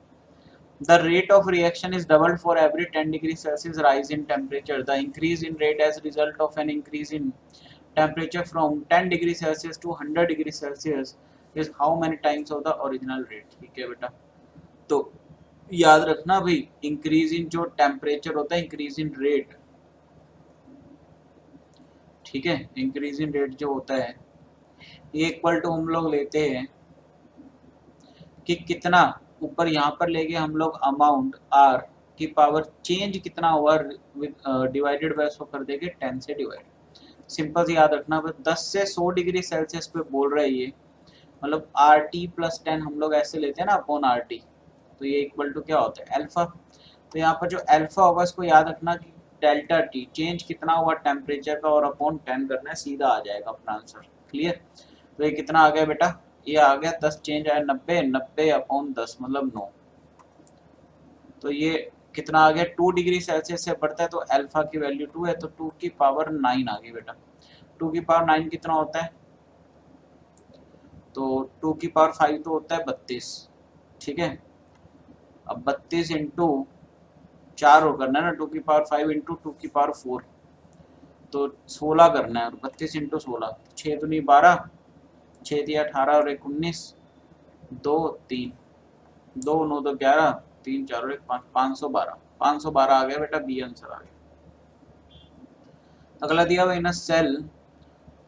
The rate of reaction is doubled for every 10 degrees Celsius rise in temperature. The increase in rate as a result of an increase in temperature from 10 degrees Celsius to 100 degrees Celsius is how many times of the original rate? ठीक है बेटा, तो याद रखना भाई, increase in जो temperature होता है, इंक्रीज इन रेट, ठीक है, इंक्रीज इन रेट जो होता है ये इक्वल टू हम लोग लेते हैं कि कितना ऊपर यहाँ पर लेके हम लोग अमाउंट आर की पावर चेंज कितना हुआ डिवाइडेड बाय इसको कर देंगे 10 से डिवाइड। सिंपल से याद रखना, बस 10 से 100 डिग्री सेल्सियस पे बोल रहे हैं ये, मतलब आर टी प्लस 10 हम लोग ऐसे लेते हैं ना अपॉन आर टी, तो ये इक्वल टू क्या होता है अल्फा। तो यहाँ पर जो अल्फा होगा इसको याद रखना कि डेल्टा टी चेंज कितना हुआ टेम्परेचर का और अपॉन 10 करना है, सीधा आ जाएगा अपना आंसर। क्लियर, तो ये कितना आ गया बेटा, ये आ गया 10 चेंज आया 90, 90 अपॉन 10 मतलब 9, तो ये कितना आ गया 2 डिग्री सेल्सियस से बढ़ता है तो अल्फा की वैल्यू 2 है, तो 2 की पावर 9 आ गई बेटा। 2 की पावर 9 कितना होता है, तो 2 की पावर 5 तो होता है 32, ठीक है। अब 32 इंटू 4 हो करना है ना, 2 की पावर 5 इंटू 2 की पावर 4, तो 16 करना है, और 32 इंटू 16, 6 तो नहीं 12, 6 दिया 18 और 1 19, 2 3, 2 9 तो 11, 3 4 और 1 5, 512, 512 आ गया बेटा, बी आंसर आ गया। अगला दिया हुआ इन सेल,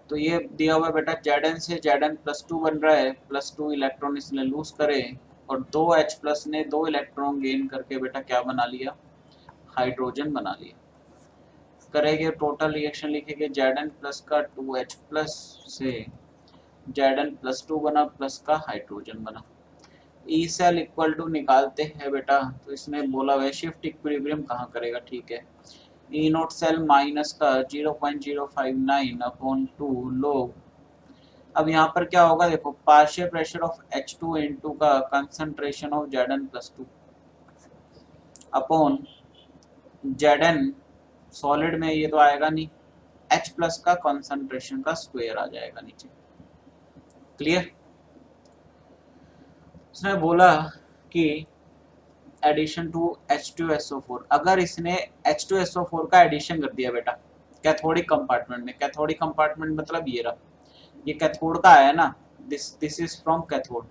तो ये दिया हुआ बेटा Zn से Zn+2 बन रहा है, +2 इलेक्ट्रॉन इसने लूज करे, और 2H प्लस ने 2 इलेक्ट्रॉन गेन करके बेटा क्या बना लिया, हाइड्रोजन बना लिया। करेंगे टोटल रिएक्शन लिखेंगे Zn प्लस का 2H प्लस से Zn+2 बना प्लस का हाइड्रोजन बना। ई सेल इक्वल टू निकालते हैं बेटा, तो इसने बोला वह शिफ्ट इक्विलिब्रियम कहाँ करेगा, ठीक है। ई नोट सेल माइनस का 0.059 अपॉन 2 लोग, अब यहाँ पर क्या होगा देखो, partial pressure of H2 N2 का concentration of Zn+2 upon Zn solid में ये तो आएगा नहीं, H प्लस का कंसंट्रेशन का स्क्वायर आ जाएगा नीचे। क्लियर, उसने बोला कि एडिशन टू H2SO4, अगर इसने H2SO4 का एडिशन कर दिया बेटा कैथोडिक कंपार्टमेंट में, कैथोडिक कंपार्टमेंट मतलब ये रहा, ये कैथोड का आया ना, दिस इज फ्रॉम कैथोड,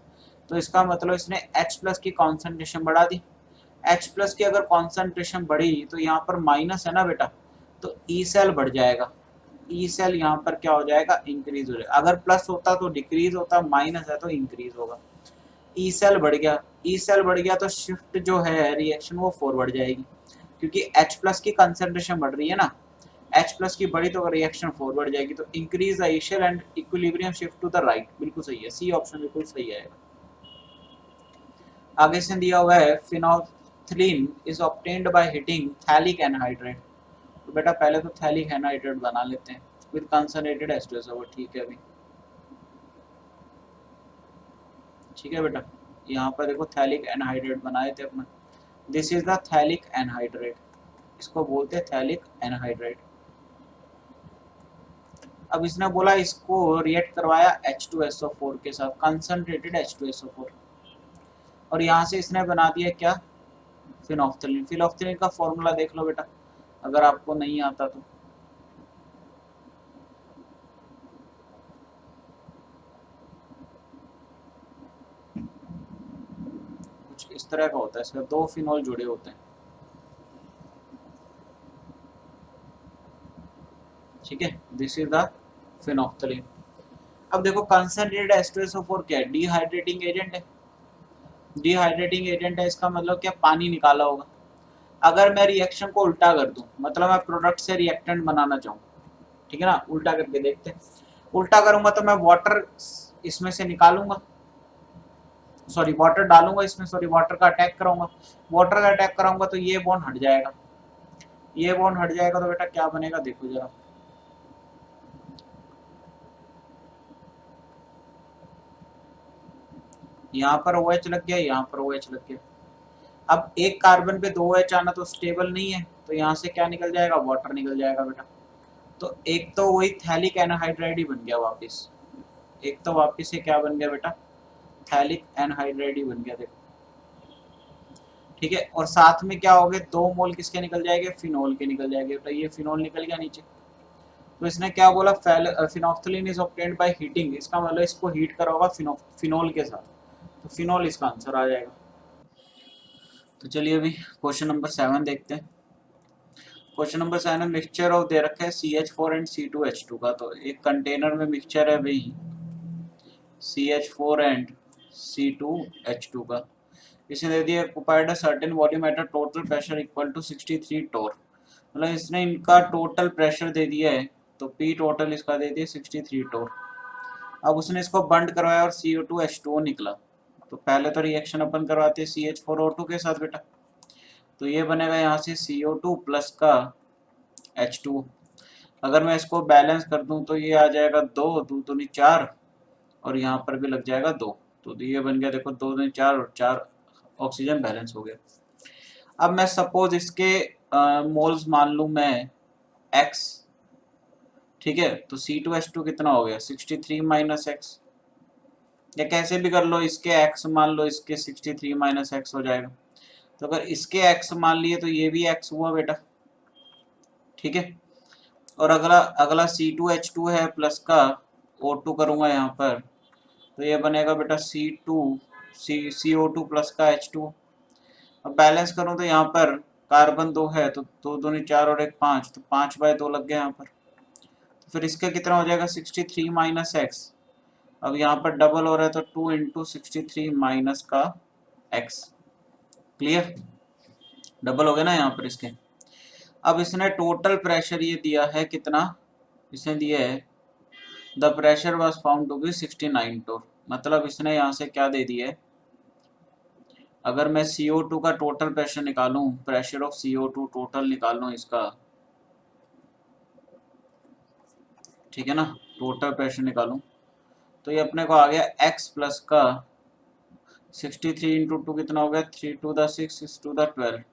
तो इसका मतलब इसने H प्लस की कॉन्सेंट्रेशन बढ़ा दी। H प्लस की अगर कॉन्सेंट्रेशन बढ़ी तो यहाँ पर माइनस है ना बेटा, तो ई सेल बढ़ जाएगा, ई सेल यहाँ पर क्या हो जाएगा, इंक्रीज हो जाएगा। अगर प्लस होता तो डिक्रीज होता, माइनस है तो इंक्रीज होगा। ई सेल बढ़ गया, ई सेल बढ़ गया तो शिफ्ट जो है रिएक्शन वो फॉरवर्ड जाएगी, क्योंकि H प्लस की कंसंट्रेशन बढ़ रही है ना, H प्लस की बढ़ी तो रिएक्शन फॉरवर्ड जाएगी, तो increase the E cell and equilibrium shift to the right, बिल्कुल सही है, सी ऑप्शन बिल्कुल सही आएगा। आगे से दिया हुआ है phenolphthalein is obtained by heating phthalic anhydride, तो बेटा पहले तो थैलिक एनहाइड्रेट बना लेते हैं विद कंसंट्रेटेड H2SO4, ठीक है अभी, ठीक है बेटा। यहाँ पर देखो थैलिक एनहाइड्रेट बनाए थे अपने, this is the phthalic anhydride, इसको बोलते हैं थैलिक एनहाइड्रेट। अब इसने बोला इसको रिएक्ट करवाया H2SO4 के साथ, कंसंट्रेटेड H2SO4, और यहाँ से इसने बना दिया क्या, फिनोल्फ्थालीन। फिनोल्फ्थालीन का फॉर्मूला देख लो बेटा अगर आपको नहीं आता तो, कुछ इस तरह का होता है, इसमें 2 फिनोल जुड़े होते हैं, ठीक है, दिस इज द फिनोल्फ्थालीन। अब देखो कंसंट्रेटेड H2SO4 क्या है, डिहाइड्रेटिंग एजेंट है, डिहाइड्रेटिंग एजेंट है, इसका मतलब क्या, पानी निकाला होगा। अगर मैं रिएक्शन को उल्टा कर दूं, मतलब मैं प्रोडक्ट से रिएक्टेंट बनाना चाहूँ, ठीक है ना, उल्टा करके देखते हैं, उल्टा करूंगा तो मैं वाटर इसमें से निकालूंगा, सॉरी वाटर डालूंगा इसमें, सॉरी वाटर का अटैक कराऊंगा, वाटर का अटैक कराऊंगा तो ये बॉन्ड हट जाएगा, ये बॉन्ड हट जाएगा तो बेटा क्या बनेगा देखो जरा, यहाँ पर OH लग गया, यहाँ पर OH लग गया। अब एक कार्बन पे 2 OH आना तो स्टेबल नहीं है, तो यहाँ से क्या निकल जाएगा, वाटर निकल जाएगा बेटा। तो एक तो वही थैलिक एनहाइड्राइड ही बन गया वापस, एक तो वापस से क्या बन गया बेटा, थैलिक एनहाइड्राइड ही बन गया देखो, ठीक है। और साथ में क्या हो गए, 2 मोल किसके निकल जाएंगे, फिनोल के निकल जाएंगे, तो ये फिनोल निकल गया नीचे। तो इसने क्या बोला, phenolphthalein is obtained by heating, इसका मतलब इसको हीट करा होगा फिनोल के साथ, तो फिनोल इसका आंसर आ जाएगा। तो चलिए अभी क्वेश्चन नंबर 7 देखते हैं। क्वेश्चन नंबर 7 में मिक्सचर ऑफ दे रखा है CH4 एंड C2H2 का। तो एक कंटेनर में मिक्सचर है भाई CH4 एंड C2H2 का, इसने दे दिया occupied a certain volume at a total pressure equal to 63 टोर, मतलब इसने इनका टोटल प्रेशर दे दिया है, तो P टोटल इसका दे दिया 63 टोर। अब उसने इसको बंद करवाया और CO2H2O निकला, तो पहले तो रिएक्शन अपन करवाते हैं CH4O2 के साथ बेटा, तो ये बनेगा यहाँ से CO2 प्लस का H2O। अगर मैं इसको बैलेंस कर दूं तो ये आ जाएगा 2 2 दूनी 4, और यहाँ पर भी लग जाएगा 2, तो ये बन गया देखो 2 दूनी 4 और 4 ऑक्सीजन बैलेंस हो गया। अब मैं सपोज इसके मोल्स मान लूं मैं x, ठीक है, तो C2H2 कितना हो गया 63 माइनस एक्स, या कैसे भी कर लो, इसके x मान लो, इसके 63 माइनस एक्स हो जाएगा। तो अगर इसके x मान लिए तो ये भी x हुआ बेटा, ठीक है। और अगला अगला C2H2 है प्लस का O2 करूंगा यहाँ पर, तो ये बनेगा बेटा CO2 प्लस का H2। अब बैलेंस करूं तो यहाँ पर कार्बन 2 है, तो 2 दूनी 4 और 1 5, तो 5/2 लग गया यहाँ पर। तो फिर इसका कितना हो जाएगा 63 माइनस एक्स, अब यहाँ पर डबल हो रहा है तो 2 इंटू 63 माइनस का एक्स, क्लियर, डबल हो गया ना यहाँ पर इसके। अब इसने टोटल प्रेशर ये दिया है कितना, इसने दिया है the pressure was found to be 69 torr, मतलब इसने यहाँ से क्या दे दिया है, अगर मैं CO2 का टोटल प्रेशर निकालूं, प्रेशर ऑफ CO2 टोटल निकालूं इसका, ठीक है ना, टोटल प्रेशर निकालूं तो ये अपने को आ गया x प्लस का 63 इंटू 2 कितना हो गया 3 to the 6 6 to the 12,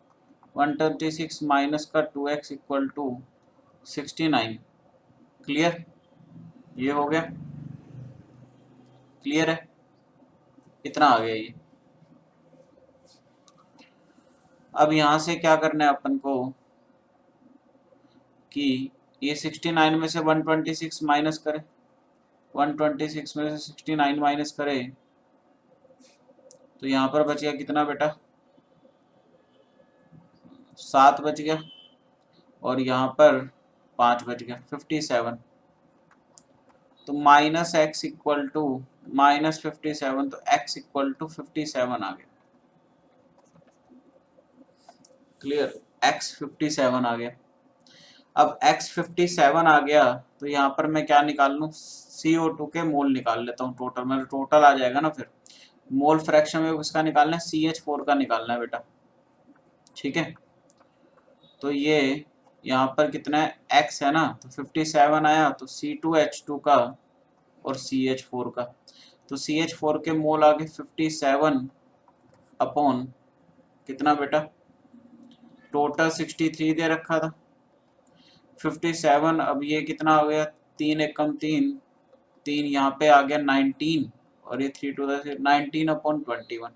126 minus का 2x इक्वल टू 69, क्लियर, ये हो गया, क्लियर है, इतना आ गया ये। अब यहाँ से क्या करना है अपन को कि ये 69 में से 126 माइनस करें, 126 में से 69 माइनस करें तो यहाँ पर बच गया कितना बेटा 7 बच गया, और यहाँ पर 5 बच गया 57, तो minus x equal to minus 57, तो x इक्वल टू 57 आ गया, क्लियर, x 57 आ गया। अब x 57 आ गया तो यहाँ पर मैं क्या निकाल लूँ, CO2 के मोल निकाल लेता हूँ, टोटल मेरा टोटल आ जाएगा ना, फिर मोल फ्रैक्शन में किसका निकालना है, CH4 का निकालना है बेटा, ठीक है। तो ये यहाँ पर कितना है x है ना, तो 57 आया, तो C2H2 का और CH4 का, तो CH4 के मोल आ गए 57 अपॉन कितना बेटा, टोटल 63 दे रखा था 57, अब ये कितना हो गया 3 एकम 3, 3 यहाँ पे आ गया 19, और ये 3 टू द 19 अपॉन 21,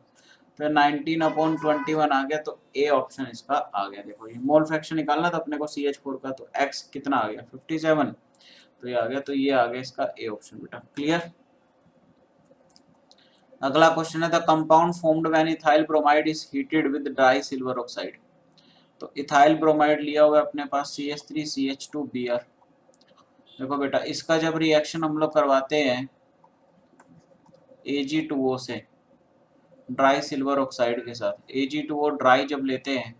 तो 19 अपॉन 21 आ गया, तो ए ऑप्शन इसका आ गया। देखो ये मोल फ्रैक्शन निकालना था अपने को CH4 का, तो x कितना आ गया 57, तो ये आ गया, तो ये आ गया इसका ए ऑप्शन बेटा, क्लियर। अगला क्वेश्चन है the compound formed when ethyl bromide is heated with dry silver oxide. तो इथाइल ब्रोमाइड लिया हुआ है अपने पास CH3CH2Br। देखो बेटा इसका जब रिएक्शन हम लोग करवाते हैं Ag2O से ड्राई सिल्वर ऑक्साइड के साथ, Ag2O ड्राई जब लेते हैं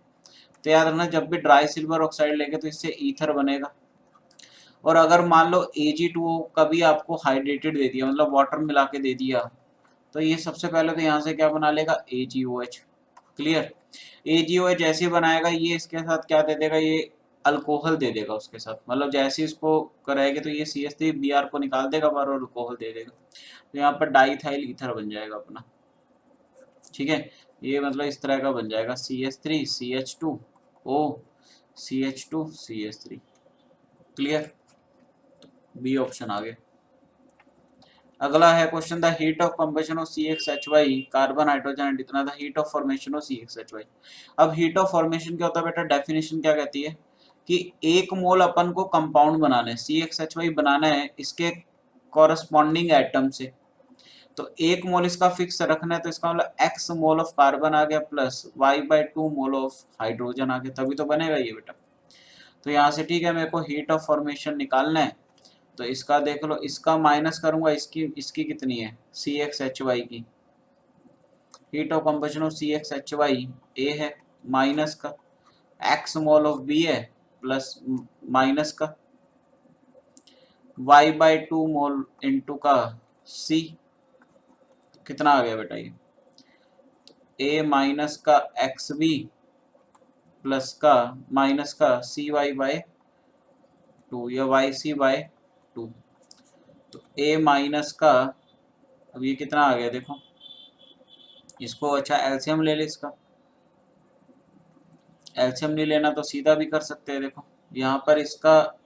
तो याद रखना जब भी ड्राई सिल्वर ऑक्साइड लेंगे तो इससे ईथर बनेगा, और अगर मान लो Ag2O कभी आपको हाइड्रेटेड दे दिया, मतलब वाटर मिला के दे दिया, तो ये सबसे पहले तो यहाँ से क्या बना लेगा, AgOH। क्लियर। AgOH जैसे ही बनाएगा ये इसके साथ क्या दे देगा, ये अल्कोहल दे देगा उसके साथ, मतलब जैसे ही इसको कराएंगे तो ये CH3Br को निकाल देगा बाहर और अल्कोहल दे देगा, तो यहाँ पर डाइथाइल ईथर बन जाएगा अपना। ठीक है, ये मतलब इस तरह का बन जाएगा CH3 CH2O CH2 CH3। Clear, B option आ गया। अगला है question, the heat of combustion of CXHY carbon hydrogen and इतना the heat of formation of CXHY। अब हीट ऑफ फॉर्मेशन क्या होता है बेटा, डेफिनेशन क्या कहती है कि 1 मोल अपन को कंपाउंड बनाना है, CXHY बनाना है इसके कॉरस्पॉन्डिंग एटम से, तो 1 मोल इसका फिक्स रखना है, तो इसका मतलब x मोल ऑफ कार्बन आ गया plus y/2 mole of hydrogen आ गया, तभी तो बनेगा ये बेटा। तो यहाँ से ठीक है, मेरे को हीट ऑफ फॉर्मेशन निकालना है, तो इसका देख लो, इसका माइनस करूंगा, इसकी कितनी है CXHY की, heat of combustion of CXHY A है, माइनस का x मोल ऑफ B है प्लस माइनस का y/2 मोल इनटू का C, कितना आ गया बेटा ये A माइनस का XB प्लस का माइनस का CY/2 या YC/2, तो A माइनस का, अब ये कितना आ गया देखो, इसको अच्छा एलसीएम ले ले इसका, एलसीएम नहीं लेना तो सीधा भी कर सकते हैं, देखो यहाँ पर इसका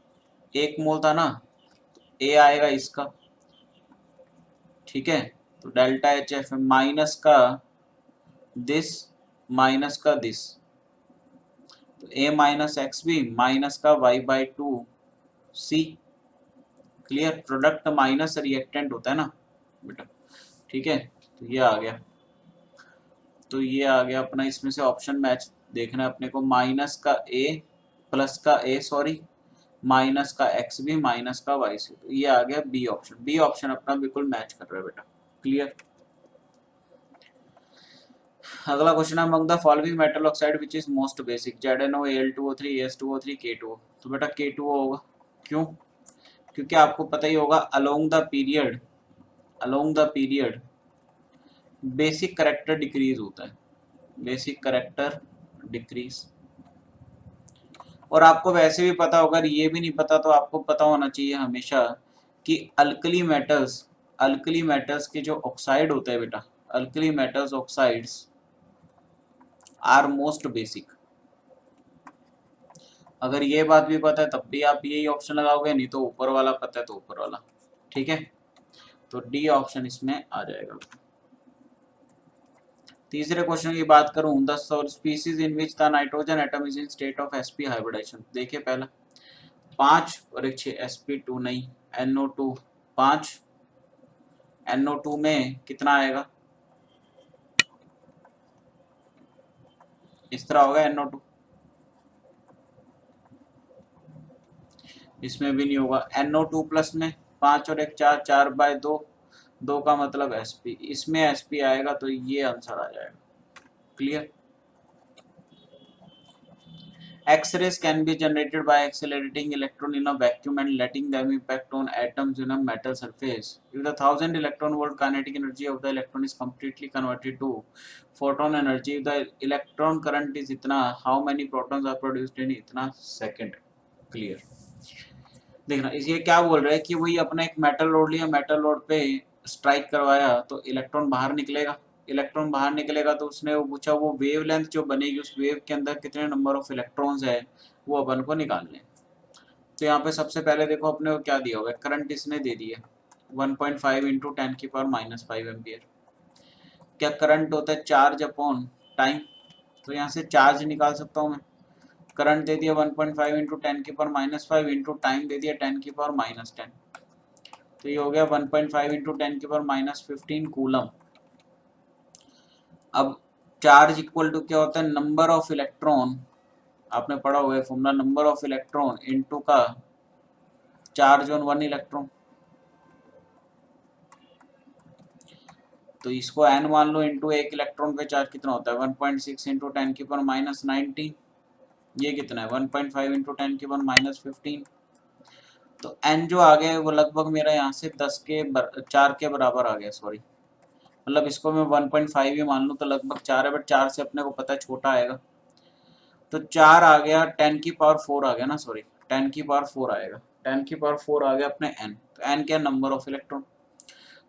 1 मोल था ना, ए आएगा इसका, ठीक है, तो डेल्टा HF माइनस का दिस माइनस का दिस, तो A माइनस XB माइनस का Y/2C। Clear, product minus reactant होता है ना बेटा, ठीक है, तो ये आ गया, तो ये आ गया अपना, इसमें से ऑप्शन मैच देखना है अपने को, माइनस का A प्लस का A सॉरी माइनस का XB माइनस का YC, तो ये आ गया बी ऑप्शन, बी ऑप्शन अपना बिल्कुल मैच कर रहा है बेटा। क्लियर। अगला क्वेश्चन है, among the following metal oxide which is most basic, ZnO Al2O3 As2O3 K2O, तो बेटा K2O होगा, क्यों, क्योंकि आपको पता ही होगा along the period basic character decrease होता है, बेसिक करेक्टर डिक्रीज। और आपको वैसे भी पता होगा, ये भी नहीं पता तो आपको पता होना चाहिए हमेशा कि अल्कली मेटल्स के जो ऑक्साइड होते हैं बेटा, alkali metals oxides are most basic. अगर ये बात भी पता है तब भी आप यही ऑप्शन लगाओगे, नहीं तो ऊपर वाला पता है तो ऊपर वाला, ठीक है, तो डी ऑप्शन इसमें आ जाएगा। तीसरे क्वेश्चन की बात करूं, the species in which the nitrogen atom is in state of sp hybridisation, देखिए पहला 5 और एक 6 sp2 नहीं NO2 5, NO2 में कितना आएगा, इस तरह होगा NO2, इसमें भी नहीं होगा, NO2 प्लस में 5 और एक 4, 4/2, 2 का मतलब sp, इसमें sp आएगा तो ये आंसर आ जाएगा। Clear. X-rays can be generated by accelerating electron in a vacuum and letting them impact on atoms in a metal surface. If the 1000 electron volt kinetic energy of the electron is completely converted to photon energy, if the electron current is itna, how many protons are produced in itna second? Clear. देखना ये क्या बोल रहा है कि वही अपना एक मेटल रोड लिया, मेटल रोड पे स्ट्राइक करवाया तो इलेक्ट्रॉन बाहर निकलेगा, इलेक्ट्रॉन बाहर निकलेगा तो उसने वो पूछा वो वेव लेंथ जो बनेगी उस वेव के अंदर कितने नंबर ऑफ इलेक्ट्रॉन्स है वो अपन को निकालने। तो यहाँ पे सबसे पहले देखो अपने को क्या दिया हुआ है, करंट इसने दे दिया 1.5 इंटू 10⁻⁻5 एम्पियर। क्या करंट होता है चार्ज अपॉन टाइम, तो यहाँ से चार्ज निकाल सकता हूँ मैं, करंट दे दिया 1.5 इंटू 10⁻⁻5 इंटू टाइम दे दिया 10⁻⁻10, तो ये हो गया 1.5 इंटू 10⁻⁻15 कूलम। अब चार्ज इक्वल टू क्या होता है, नंबर ऑफ इलेक्ट्रॉन, आपने पढ़ा हुआ है formula, number of electron into का चार्ज ऑन 1 इलेक्ट्रॉन, तो इसको n मान लो इनटू 1 इलेक्ट्रॉन पे चार्ज कितना होता है 1.6 इंटू 10⁻⁻19, ये कितना है 1.5 इंटू 10⁻⁻15, तो n जो आ गया वो लगभग मेरा यहाँ से 4 के बराबर आ गया, सॉरी मतलब इसको मैं 1.5 ही मान लूँ तो लगभग 4 है, बट 4 से अपने को पता है छोटा आएगा। तो 4 आ गया, 10⁴ आ गया ना, सॉरी 10⁴ आएगा, 10⁴ आ गया अपने n। तो n क्या, नंबर ऑफ इलेक्ट्रॉन।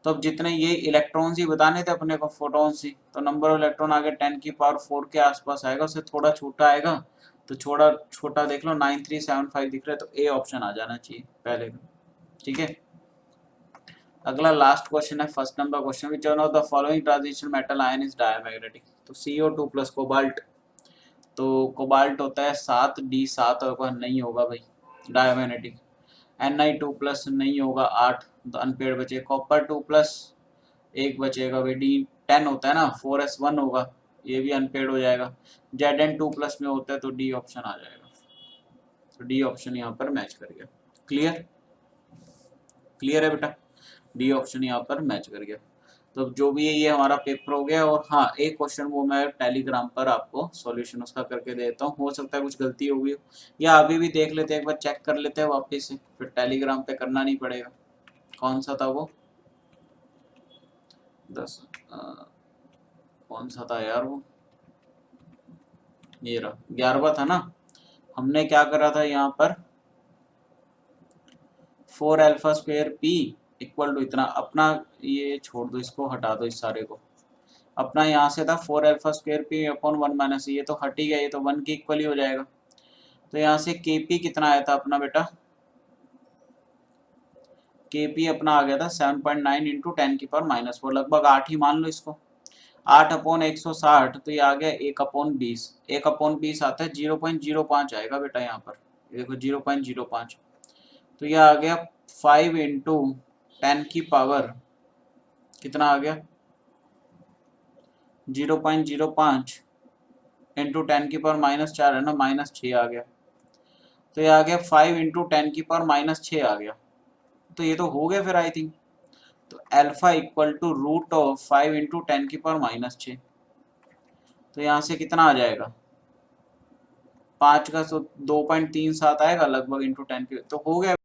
तो अब जितने ये इलेक्ट्रॉन्स ही बताने थे अपने को, फोटॉन्स ही, तो नंबर ऑफ इलेक्ट्रॉन आ गया 10⁴ के आसपास आएगा, उससे थोड़ा छोटा आएगा। तो छोटा छोटा देख लो 9375 दिख रहा है, तो ए ऑप्शन आ जाना चाहिए पहले में। ठीक है, अगला लास्ट क्वेश्चन है, first number question, which one of the following transition metal ion is diamagnetic. तो CO2 प्लस कोबाल्ट, तो कोबाल्ट होता है 7D7 होगा, नहीं होगा भाई डायमैग्नेटिक। Ni2 प्लस नहीं होगा, 8 तो अनपेड बचे। कॉपर 2 प्लस एक बचेगा भाई, D10 होता है ना, 4s1 होगा, ये भी अनपेड हो जाएगा। Zn2 प्लस में होता है तो डी ऑप्शन आ जाएगा, तो डी ऑप्शन यहाँ पर मैच कर गया। क्लियर, क्लियर है बेटा, डी ऑप्शन यहाँ पर मैच कर गया। तो जो भी है ये हमारा पेपर हो गया। और हाँ, एक क्वेश्चन वो मैं टेलीग्राम पर आपको सॉल्यूशन उसका करके देता हूँ, हो सकता है कुछ गलती होगी, या अभी भी देख लेते हैं, एक बार चेक कर लेते हैं वापस से, फिर टेलीग्राम पे करना नहीं पड़ेगा। कौन सा था वो, 10 कौन सा था यार वो, ये रहा 11वां था ना। हमने क्या करा था यहाँ पर, 4α² P इक्वल टू इतना अपना, ये छोड़ दो, इसको हटा दो, इस सारे को। अपना यहाँ से था 4α² P/1 - ये तो हट ही गया, ये तो 1 के इक्वल ही हो जाएगा। तो यहाँ से Kp कितना आया था अपना बेटा, Kp अपना आ गया था 7.9 × 10⁻⁻4, लगभग 8 ही मान लो इसको। 8/160, तो ये आ गया 1/20। 1/20 आता है 0.05 आएगा बेटा यहाँ पर, ये देखो 0.05। तो ये आ गया 5 × 10⁻, कितना आ गया 0.05 × 10⁻⁻4 है ना, -6 आ गया। तो ये आ गया 5 × 10⁻⁻6 आ गया। तो ये तो हो गया फिर आई थिंक। तो अल्फा इक्वल टू √5 × 10⁻⁻6। तो यहाँ से कितना आ जाएगा, 5 का 2.37 आएगा लगभग, × 10 तो हो गया।